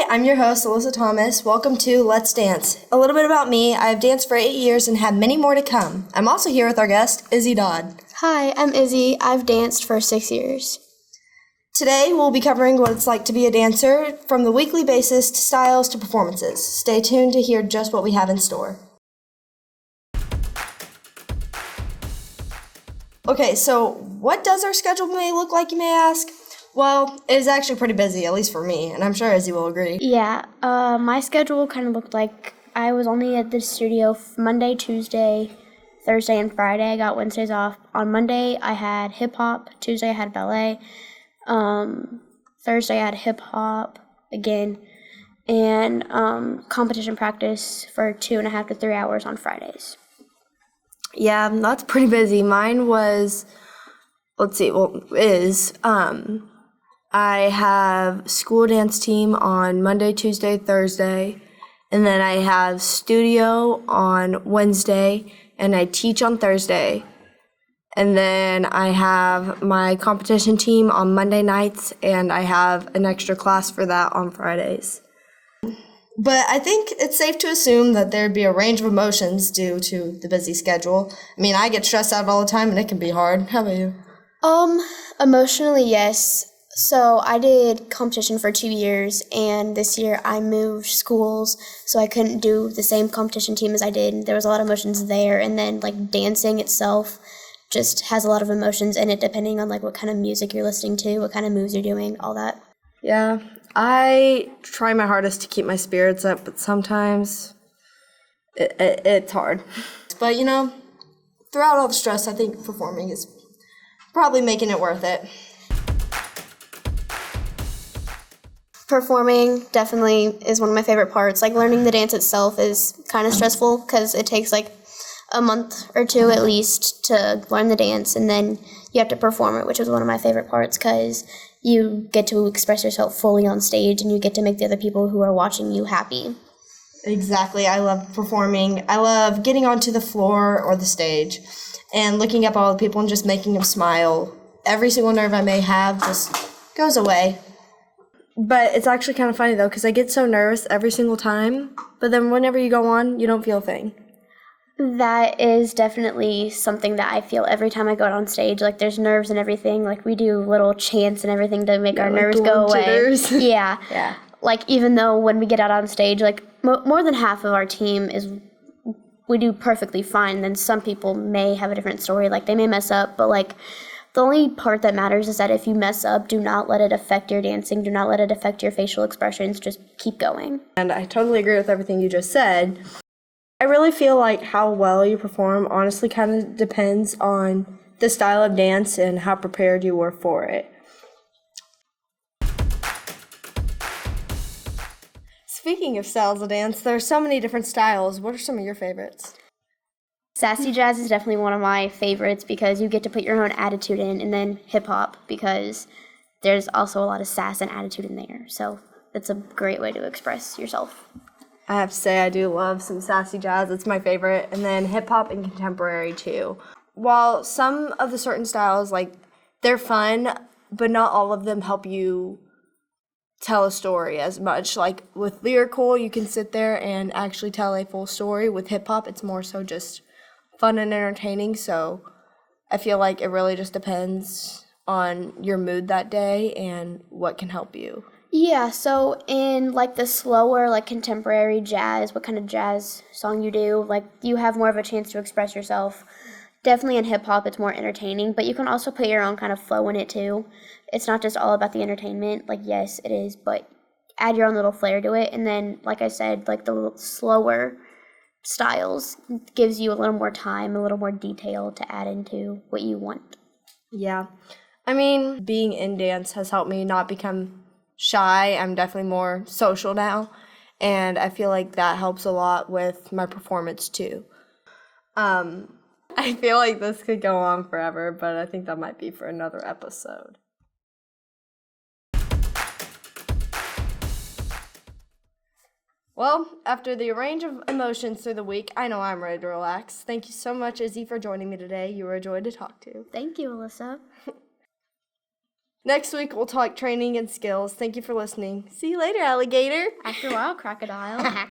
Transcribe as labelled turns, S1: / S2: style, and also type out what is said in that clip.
S1: I'm your host, Alyssa Thomas. Welcome to Let's Dance. A little bit about me. I've danced for 8 years and have many more to come. I'm also here with our guest, Izzy Dodd.
S2: Hi, I'm Izzy. I've danced for 6 years.
S1: Today, we'll be covering what it's like to be a dancer, from the weekly basis to styles to performances. Stay tuned to hear just what we have in store. Okay, so what does our schedule may look like, you may ask? Well, it is actually pretty busy, at least for me, and I'm sure Izzy will agree.
S2: Yeah, my schedule kind of looked like I was only at the studio Monday, Tuesday, Thursday, and Friday. I got Wednesdays off. On Monday, I had hip-hop. Tuesday, I had ballet. Thursday, I had hip-hop again. And competition practice for 2.5 to 3 hours on Fridays.
S1: Yeah, that's pretty busy. Mine was, I have school dance team on Monday, Tuesday, Thursday, and then I have studio on Wednesday, and I teach on Thursday. And then I have my competition team on Monday nights, and I have an extra class for that on Fridays. But I think it's safe to assume that there'd be a range of emotions due to the busy schedule. I mean, I get stressed out all the time, and it can be hard. How about you?
S2: Emotionally, yes. So I did competition for 2 years, and this year I moved schools, so I couldn't do the same competition team as I did. There was a lot of emotions there, and then dancing itself just has a lot of emotions in it, depending on what kind of music you're listening to, what kind of moves you're doing, all that.
S1: Yeah, I try my hardest to keep my spirits up, but sometimes it's hard. But throughout all the stress, I think performing is probably making it worth it.
S2: Performing definitely is one of my favorite parts. Learning the dance itself is kind of stressful because it takes a month or two at least to learn the dance, and then you have to perform it, which is one of my favorite parts because you get to express yourself fully on stage and you get to make the other people who are watching you happy.
S1: Exactly. I love performing. I love getting onto the floor or the stage and looking up at all the people and just making them smile. Every single nerve I may have just goes away. But it's actually kind of funny, though, because I get so nervous every single time, but then whenever you go on, you don't feel a thing.
S2: That is definitely something that I feel every time I go out on stage. There's nerves and everything. We do little chants and everything to make our nerves go away.
S1: Jitters.
S2: Yeah.
S1: Yeah.
S2: Even though when we get out on stage, more than half of our team we do perfectly fine. Then some people may have a different story. They may mess up, but the only part that matters is that if you mess up, do not let it affect your dancing. Do not let it affect your facial expressions. Just keep going.
S1: And I totally agree with everything you just said. I really feel like how well you perform honestly kind of depends on the style of dance and how prepared you were for it. Speaking of styles of dance, there are so many different styles. What are some of your favorites?
S2: Sassy jazz is definitely one of my favorites because you get to put your own attitude in, and then hip-hop because there's also a lot of sass and attitude in there. So it's a great way to express yourself.
S1: I have to say I do love some sassy jazz. It's my favorite. And then hip-hop and contemporary, too. While some of the certain styles, they're fun, but not all of them help you tell a story as much. With lyrical, you can sit there and actually tell a full story. With hip-hop, it's more so just fun and entertaining. So I feel like it really just depends on your mood that day and what can help you.
S2: Yeah, so in the slower contemporary jazz, what kind of jazz song you do, you have more of a chance to express yourself. Definitely in hip hop it's more entertaining, but you can also put your own kind of flow in it too. It's not just all about the entertainment. Yes, it is, but add your own little flair to it. And then like I said, the slower styles gives you a little more time, a little more detail to add into what you want.
S1: Yeah. I mean, being in dance has helped me not become shy. I'm definitely more social now, and I feel like that helps a lot with my performance too. I feel like this could go on forever, but I think that might be for another episode. Well, after the range of emotions through the week, I know I'm ready to relax. Thank you so much, Izzy, for joining me today. You were a joy to talk to.
S2: Thank you, Alyssa.
S1: Next week, we'll talk training and skills. Thank you for listening. See you later, alligator.
S2: After a while, crocodile.